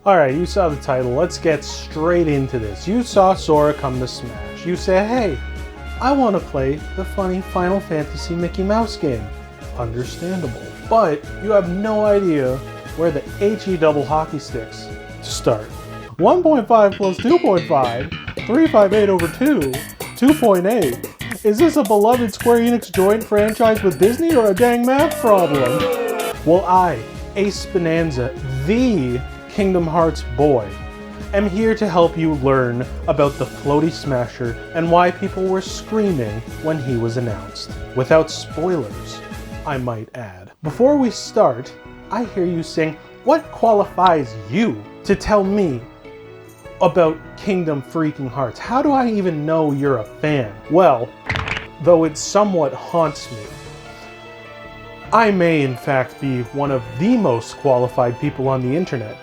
Alright, you saw the title. Let's get straight into this. You saw Sora come to Smash. You say, hey, I want to play the funny Final Fantasy Mickey Mouse game. Understandable. But you have no idea where the HE double hockey sticks to start. 1.5 plus 2.5, 358 over 2, 2.8. Is this a beloved Square Enix joint franchise with Disney or a dang math problem? Well, I, AceBonanza, the Kingdom Hearts boy, am here to help you learn about the floaty smasher and why people were screaming when he was announced. Without spoilers, I might add. Before we start, I hear you saying, what qualifies you to tell me about Kingdom freaking Hearts? How do I even know you're a fan? Well, though it somewhat haunts me, I may in fact be one of the most qualified people on the internet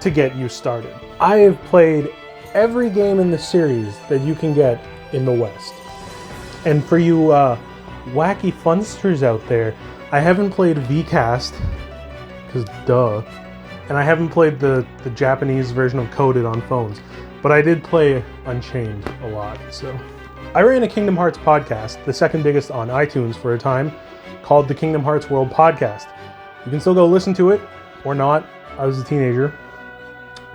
to get you started. I have played every game in the series that you can get in the West. And for you wacky funsters out there, I haven't played VCast, because duh, and I haven't played the Japanese version of Coded on phones, but I did play Unchained a lot, so. I ran a Kingdom Hearts podcast, the second biggest on iTunes for a time, called the Kingdom Hearts World Podcast. You can still go listen to it, or not. I was a teenager.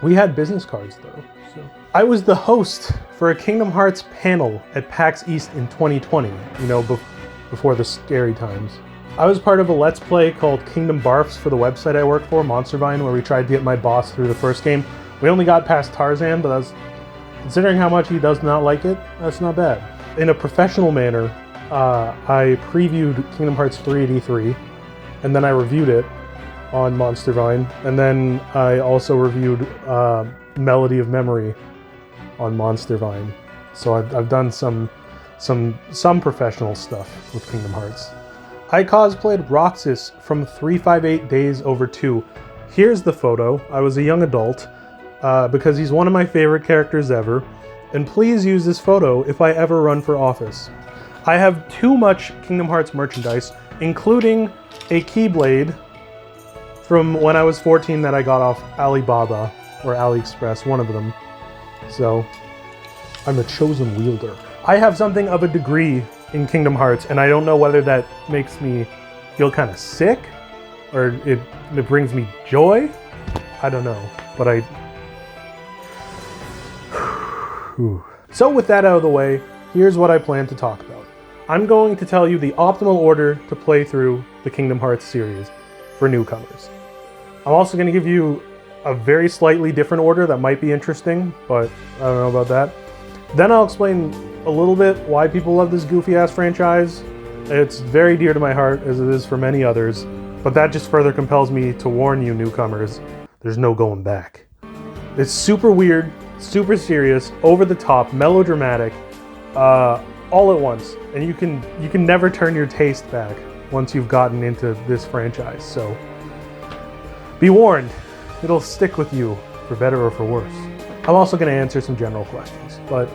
We had business cards though. So. I was the host for a Kingdom Hearts panel at PAX East in 2020, you know, before the scary times. I was part of a Let's Play called Kingdom Barfs for the website I work for, Monstervine, where we tried to get my boss through the first game. We only got past Tarzan, but that's, considering how much he does not like it, that's not bad. In a professional manner, I previewed Kingdom Hearts 3 at E3, and then I reviewed it on Monstervine, and then I also reviewed Melody of Memory on Monstervine. So I've done some professional stuff with Kingdom Hearts. I cosplayed Roxas from 358 Days Over 2. Here's the photo. I was a young adult because he's one of my favorite characters ever, and please use this photo if I ever run for office. I have too much Kingdom Hearts merchandise, including a Keyblade from when I was 14 that I got off Alibaba or AliExpress, one of them. So, I'm a chosen wielder. I have something of a degree in Kingdom Hearts, and I don't know whether that makes me feel kind of sick or it brings me joy. I don't know, but I... So with that out of the way, here's what I plan to talk about. I'm going to tell you the optimal order to play through the Kingdom Hearts series for newcomers. I'm also going to give you a very slightly different order that might be interesting, but I don't know about that. Then I'll explain a little bit why people love this goofy-ass franchise. It's very dear to my heart, as it is for many others, but that just further compels me to warn you newcomers, there's no going back. It's super weird, super serious, over-the-top, melodramatic, all at once, and you can never turn your taste back once you've gotten into this franchise, so be warned, it'll stick with you for better or for worse. I'm also going to answer some general questions, but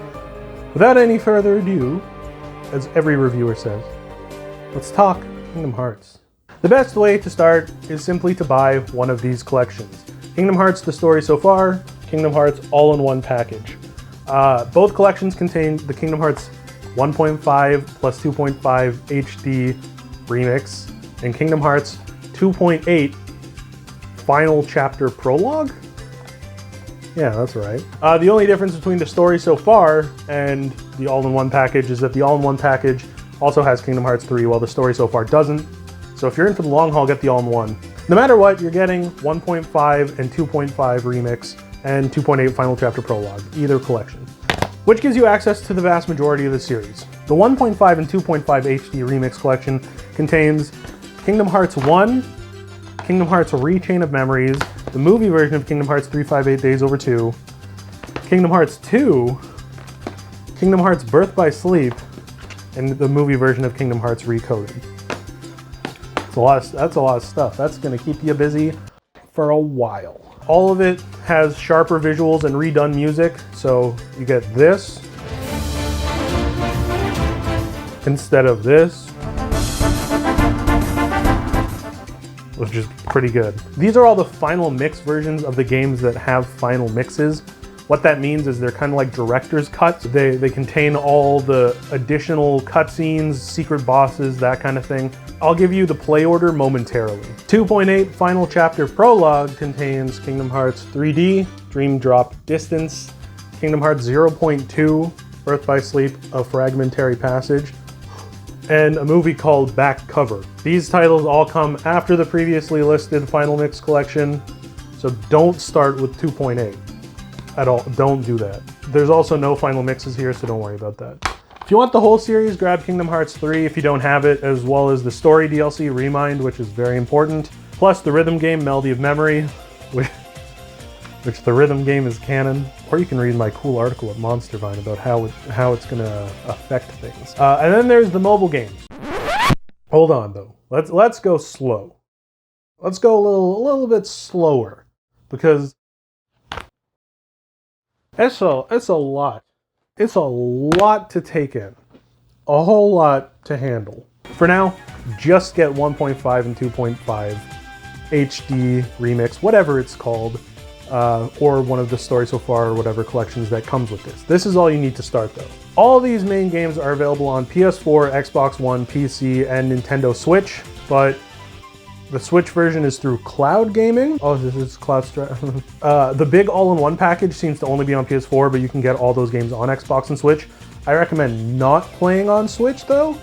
without any further ado, as every reviewer says, let's talk Kingdom Hearts. The best way to start is simply to buy one of these collections. Kingdom Hearts The Story So Far, Kingdom Hearts All-in-One Package. Both collections contain the Kingdom Hearts 1.5 plus 2.5 HD remix and Kingdom Hearts 2.8 Final Chapter Prologue? Yeah, that's right. The only difference between The Story So Far and the All-in-One Package is that the All-in-One Package also has Kingdom Hearts 3, while The Story So Far doesn't. So if you're in for the long haul, get the All-in-One. No matter what, you're getting 1.5 and 2.5 Remix and 2.8 Final Chapter Prologue, either collection, which gives you access to the vast majority of the series. The 1.5 and 2.5 HD Remix collection contains Kingdom Hearts 1, Kingdom Hearts Rechain of Memories, the movie version of Kingdom Hearts 358 Days Over 2, Kingdom Hearts 2, Kingdom Hearts Birth by Sleep, and the movie version of Kingdom Hearts Recoded. That's a lot of stuff. That's going to keep you busy for a while. All of it has sharper visuals and redone music, so you get this instead of this. which is pretty good. These are all the final mix versions of the games that have final mixes. What that means is they're kind of like director's cuts. They contain all the additional cutscenes, secret bosses, that kind of thing. I'll give you the play order momentarily. 2.8 Final Chapter Prologue contains Kingdom Hearts 3D, Dream Drop Distance, Kingdom Hearts 0.2, Birth by Sleep, A Fragmentary Passage, and a movie called Back Cover. These titles all come after the previously listed Final Mix collection, so don't start with 2.8 at all. Don't do that. There's also no final mixes here, so don't worry about that. If you want the whole series, grab Kingdom Hearts 3 if you don't have it, as well as the story DLC Remind, which is very important, plus the rhythm game Melody of Memory, which the rhythm game is canon, or you can read my cool article at Monster Vine about how it's going to affect things. And then there's the mobile games. Hold on though. Let's go slow. Let's go a little bit slower, because it's a lot. It's a lot to take in. A whole lot to handle. For now, just get 1.5 and 2.5 HD remix, whatever it's called, or one of the Story So Far or whatever collections that comes with this. This is all you need to start though. All these main games are available on PS4, Xbox One, PC, and Nintendo Switch, but the Switch version is through cloud gaming. Oh, this is cloud the big all-in-one package seems to only be on PS4, but you can get all those games on Xbox and Switch. I recommend not playing on Switch though,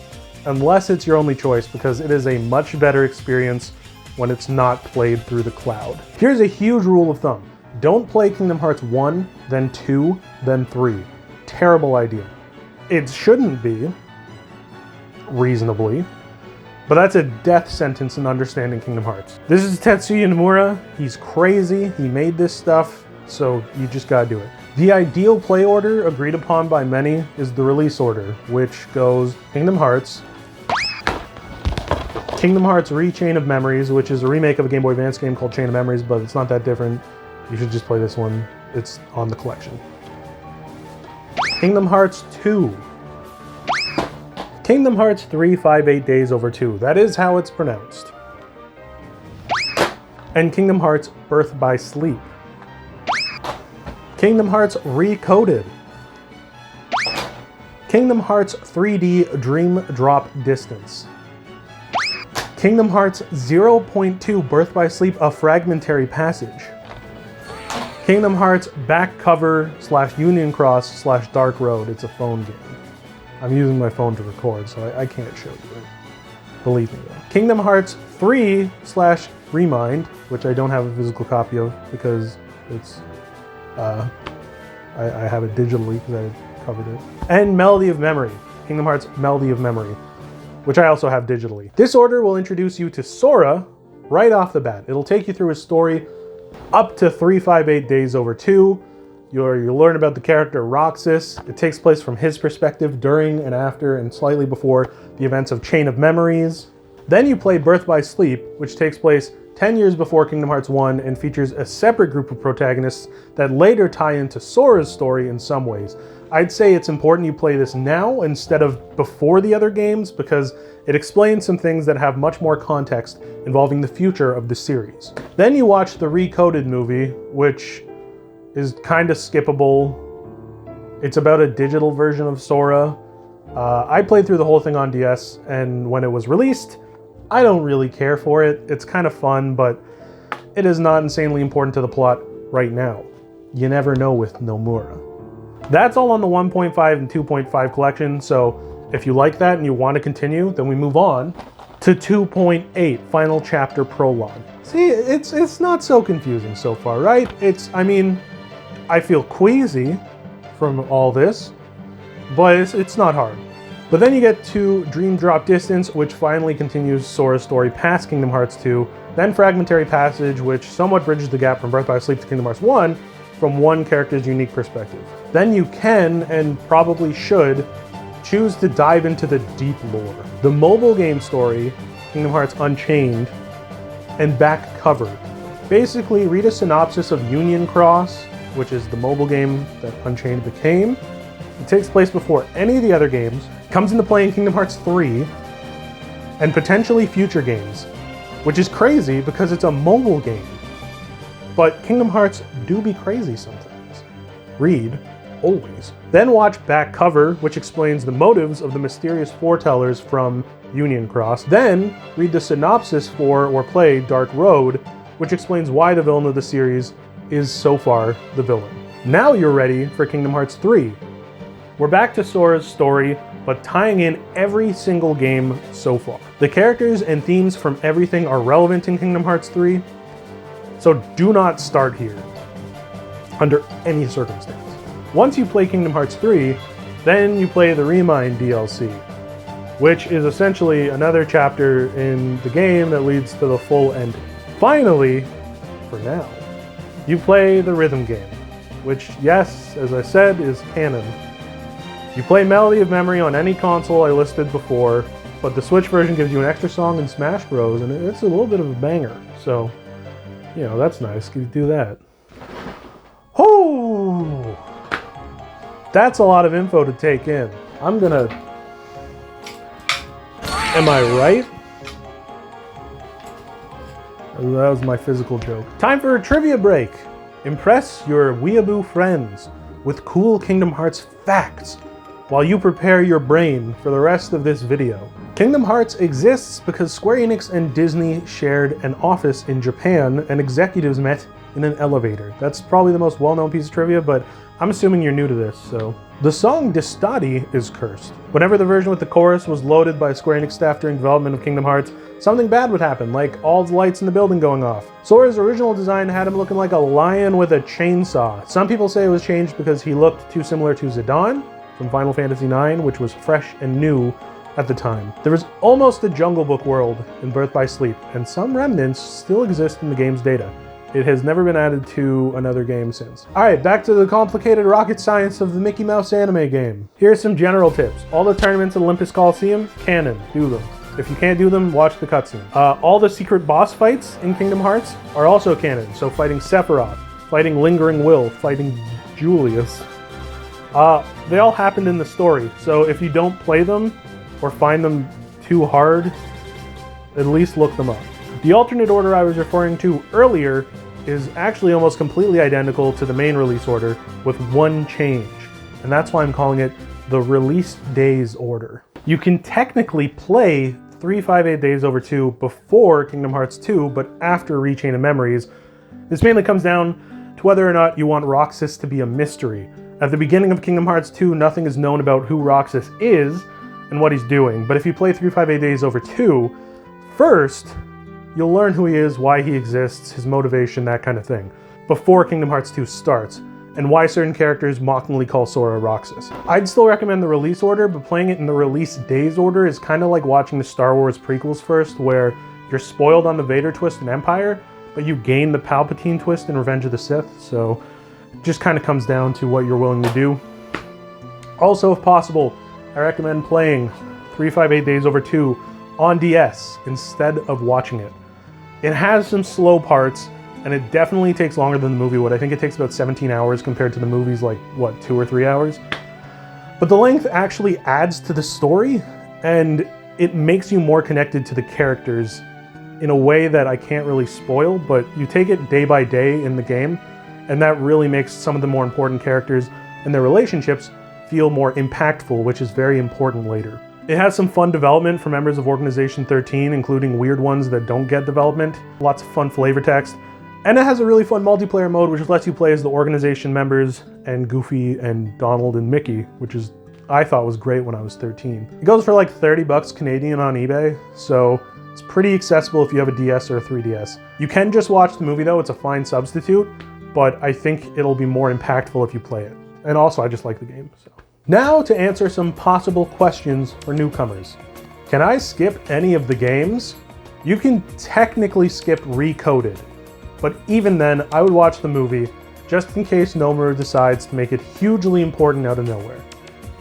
unless it's your only choice, because it is a much better experience when it's not played through the cloud. Here's a huge rule of thumb. Don't play Kingdom Hearts 1, then 2, then 3. Terrible idea. It shouldn't be, reasonably, but that's a death sentence in understanding Kingdom Hearts. This is Tetsuya Nomura. He's crazy. He made this stuff, so you just gotta do it. The ideal play order agreed upon by many is the release order, which goes Kingdom Hearts Re-Chain of Memories, which is a remake of a Game Boy Advance game called Chain of Memories, but it's not that different. You should just play this one. It's on the collection. Kingdom Hearts 2. Kingdom Hearts 358 Days Over 2. That is how it's pronounced. And Kingdom Hearts Birth by Sleep. Kingdom Hearts Recoded. Kingdom Hearts 3D Dream Drop Distance. Kingdom Hearts 0.2 Birth by Sleep, A Fragmentary Passage. Kingdom Hearts Back Cover / Union Cross / Dark Road. It's a phone game. I'm using my phone to record, so I can't show you it. Believe me though. Kingdom Hearts 3 / Remind, which I don't have a physical copy of because it's, I have it digitally because I covered it. And Melody of Memory. Kingdom Hearts Melody of Memory, which I also have digitally. This order will introduce you to Sora right off the bat. It'll take you through his story up to 358 Days Over 2. You'll learn about the character Roxas. It takes place from his perspective during and after and slightly before the events of Chain of Memories. Then you play Birth by Sleep, which takes place 10 years before Kingdom Hearts 1 and features a separate group of protagonists that later tie into Sora's story in some ways. I'd say it's important you play this now instead of before the other games because it explains some things that have much more context involving the future of the series. Then you watch the Recoded movie, which is kind of skippable. It's about a digital version of Sora. I played through the whole thing on DS, and when it was released, I don't really care for it. It's kind of fun, but it is not insanely important to the plot right now. You never know with Nomura. That's all on the 1.5 and 2.5 collection, so if you like that and you want to continue, then we move on to 2.8 Final Chapter Prologue. See, it's not so confusing so far, right? I feel queasy from all this, but it's not hard. But then you get to Dream Drop Distance, which finally continues Sora's story past Kingdom Hearts 2, then Fragmentary Passage, which somewhat bridges the gap from Birth by Sleep to Kingdom Hearts 1 from one character's unique perspective. Then you can, and probably should, choose to dive into the deep lore. The mobile game story, Kingdom Hearts Unchained, and Back Covered. Basically, read a synopsis of Union Cross, which is the mobile game that Unchained became. It takes place before any of the other games, comes into play in Kingdom Hearts 3, and potentially future games. which is crazy because it's a mobile game. But Kingdom Hearts do be crazy sometimes. Read, always. Then watch Back Cover, which explains the motives of the mysterious foretellers from Union Cross. Then read the synopsis for or play Dark Road, which explains why the villain of the series is so far the villain. Now you're ready for Kingdom Hearts 3. We're back to Sora's story, but tying in every single game so far. The characters and themes from everything are relevant in Kingdom Hearts 3, so do not start here, under any circumstance. Once you play Kingdom Hearts 3, then you play the Remind DLC, which is essentially another chapter in the game that leads to the full ending. Finally, for now, you play the rhythm game, which, yes, as I said, is canon. You play Melody of Memory on any console I listed before, but the Switch version gives you an extra song in Smash Bros, and it's a little bit of a banger, so, you know, that's nice. You do that. Oh! That's a lot of info to take in. I'm gonna... Am I right? That was my physical joke. Time for a trivia break. Impress your weeaboo friends with cool Kingdom Hearts facts while you prepare your brain for the rest of this video. Kingdom Hearts exists because Square Enix and Disney shared an office in Japan and executives met in an elevator. That's probably the most well-known piece of trivia, but I'm assuming you're new to this, so. The song Destati is cursed. Whenever the version with the chorus was loaded by Square Enix staff during development of Kingdom Hearts, something bad would happen, like all the lights in the building going off. Sora's original design had him looking like a lion with a chainsaw. Some people say it was changed because he looked too similar to Zidane from Final Fantasy IX, which was fresh and new at the time. There was almost a Jungle Book world in Birth by Sleep, and some remnants still exist in the game's data. It has never been added to another game since. Alright, back to the complicated rocket science of the Mickey Mouse anime game. Here's some general tips. All the tournaments at Olympus Coliseum, canon, do them. If you can't do them, watch the cutscene. All the secret boss fights in Kingdom Hearts are also canon, so fighting Sephiroth, fighting Lingering Will, fighting Julius. They all happened in the story, so if you don't play them or find them too hard, at least look them up. The alternate order I was referring to earlier is actually almost completely identical to the main release order with one change, and that's why I'm calling it the release days order. You can technically play 358 Days Over 2 before Kingdom Hearts 2, but after Rechain of Memories. This mainly comes down to whether or not you want Roxas to be a mystery. At the beginning of Kingdom Hearts 2, nothing is known about who Roxas is and what he's doing, but if you play 358 Days Over 2, first, you'll learn who he is, why he exists, his motivation, that kind of thing, before Kingdom Hearts 2 starts, and why certain characters mockingly call Sora Roxas. I'd still recommend the release order, but playing it in the release days order is kind of like watching the Star Wars prequels first, where you're spoiled on the Vader twist in Empire, but you gain the Palpatine twist in Revenge of the Sith, so it just kind of comes down to what you're willing to do. Also, if possible, I recommend playing 358 Days Over 2 on DS instead of watching it. It has some slow parts, and it definitely takes longer than the movie would. I think it takes about 17 hours compared to the movie's like, what, 2 or 3 hours? But the length actually adds to the story, and it makes you more connected to the characters in a way that I can't really spoil, but you take it day by day in the game, and that really makes some of the more important characters and their relationships feel more impactful, which is very important later. It has some fun development for members of Organization 13, including weird ones that don't get development, lots of fun flavor text, and it has a really fun multiplayer mode which lets you play as the Organization members and Goofy and Donald and Mickey, which is I thought was great when I was 13. It goes for like 30 bucks Canadian on eBay, so it's pretty accessible if you have a DS or a 3DS. You can just watch the movie though, it's a fine substitute, but I think it'll be more impactful if you play it. And also I just like the game, so. Now to answer some possible questions for newcomers. Can I skip any of the games? You can technically skip Recoded, but even then, I would watch the movie just in case Nomura decides to make it hugely important out of nowhere,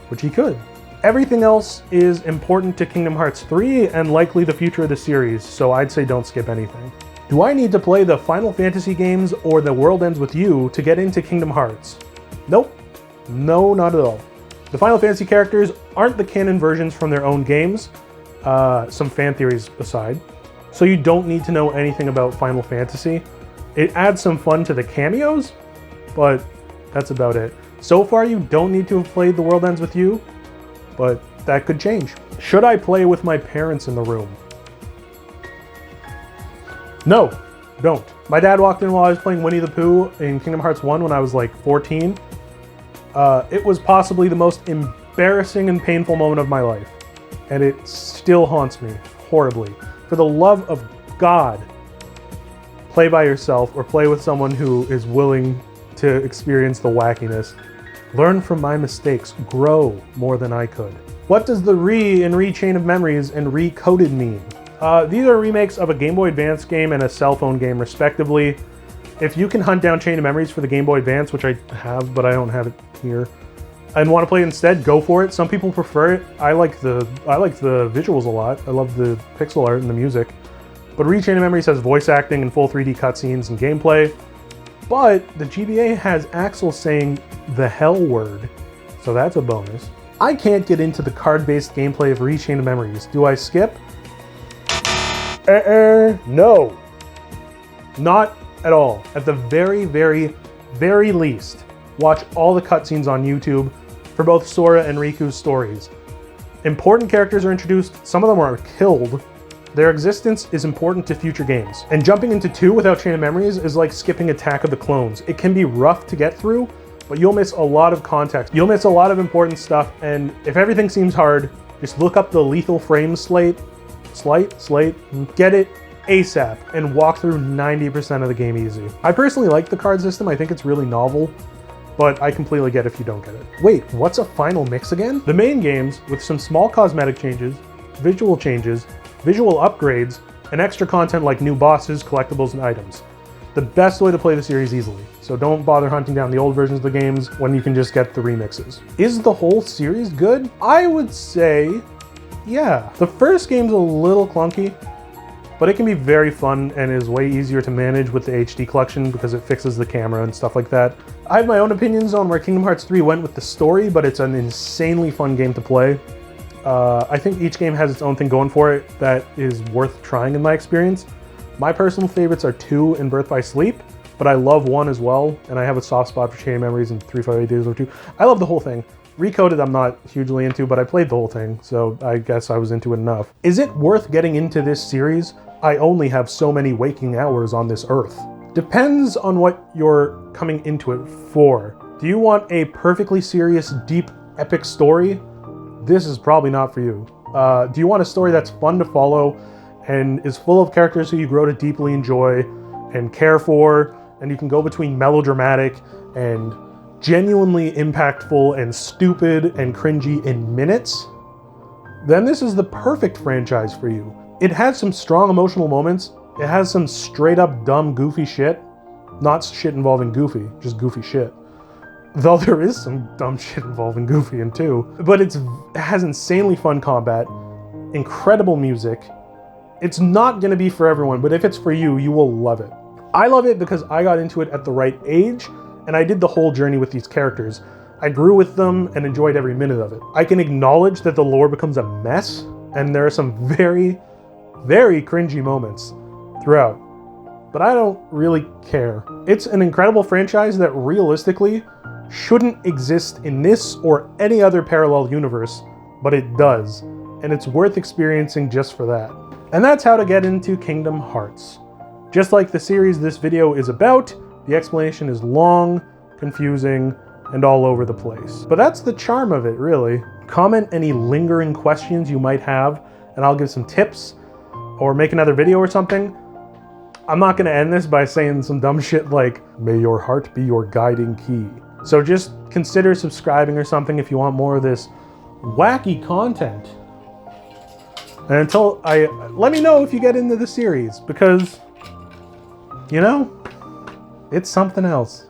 which he could. Everything else is important to Kingdom Hearts 3 and likely the future of the series, so I'd say don't skip anything. Do I need to play the Final Fantasy games or The World Ends With You to get into Kingdom Hearts? Nope. No, not at all. The Final Fantasy characters aren't the canon versions from their own games, some fan theories aside. so you don't need to know anything about Final Fantasy. It adds some fun to the cameos, but that's about it. So far, you don't need to have played The World Ends With You, but that could change. Should I play with my parents in the room? No, don't. My dad walked in while I was playing Winnie the Pooh in Kingdom Hearts 1 when I was like 14. It was possibly the most embarrassing and painful moment of my life, and it still haunts me horribly. For the love of God, play by yourself or play with someone who is willing to experience the wackiness. Learn from my mistakes, grow more than I could. What does the in Re Chain of Memories and Recoded mean? These are remakes of a Game Boy Advance game and a cell phone game respectively. If you can hunt down Chain of Memories for the Game Boy Advance, which I have, but I don't have it here, and want to play it instead, go for it. Some people prefer it. I like the visuals a lot. I love the pixel art and the music. But Re Chain of Memories has voice acting and full 3D cutscenes and gameplay. But the GBA has Axel saying the hell word, so that's a bonus. I can't get into the card-based gameplay of Re Chain of Memories. Do I skip? No. Not at all. At the very, very, very least, watch all the cutscenes on YouTube for both Sora and Riku's stories. Important characters are introduced, some of them are killed. Their existence is important to future games. And jumping into 2 without Chain of Memories is like skipping Attack of the Clones. It can be rough to get through, but you'll miss a lot of context. You'll miss a lot of important stuff, and if everything seems hard, just look up the Lethal Frame slate, get it ASAP, and walk through 90% of the game easy. I personally like the card system. I think it's really novel, but I completely get if you don't get it. Wait, what's a final mix again? The main games, with some small cosmetic changes, visual upgrades, and extra content like new bosses, collectibles, and items. The best way to play the series easily, so don't bother hunting down the old versions of the games when you can just get the remixes. Is the whole series good? I would say, yeah. The first game's a little clunky, but it can be very fun and is way easier to manage with the HD collection because it fixes the camera and stuff like that. I have my own opinions on where Kingdom Hearts 3 went with the story, but it's an insanely fun game to play. I think each game has its own thing going for it that is worth trying in my experience. My personal favorites are 2 and Birth by Sleep, but I love 1 as well, and I have a soft spot for Chain of Memories and 358 Days of 2. I love the whole thing. Recoded I'm not hugely into, but I played the whole thing, so I guess I was into it enough. Is it worth getting into this series? I only have so many waking hours on this earth. Depends on what you're coming into it for. Do you want a perfectly serious, deep, epic story? This is probably not for you. Do you want a story that's fun to follow and is full of characters who you grow to deeply enjoy and care for, and you can go between melodramatic and genuinely impactful and stupid and cringy in minutes? Then this is the perfect franchise for you. It has some strong emotional moments. It has some straight up dumb, goofy shit. Not shit involving Goofy, just goofy shit. Though there is some dumb shit involving Goofy in 2. But it has insanely fun combat, incredible music. It's not gonna be for everyone, but if it's for you, you will love it. I love it because I got into it at the right age, and I did the whole journey with these characters. I grew with them and enjoyed every minute of it. I can acknowledge that the lore becomes a mess, and there are some very, very cringy moments throughout. But I don't really care. It's an incredible franchise that realistically shouldn't exist in this or any other parallel universe, but it does, and it's worth experiencing just for that. And that's how to get into Kingdom Hearts. Just like the series this video is about, the explanation is long, confusing, and all over the place. But that's the charm of it, really. Comment any lingering questions you might have, and I'll give some tips, or make another video or something. I'm not gonna end this by saying some dumb shit like, may your heart be your guiding key. So just consider subscribing or something if you want more of this wacky content. And let me know if you get into the series, because, you know, it's something else.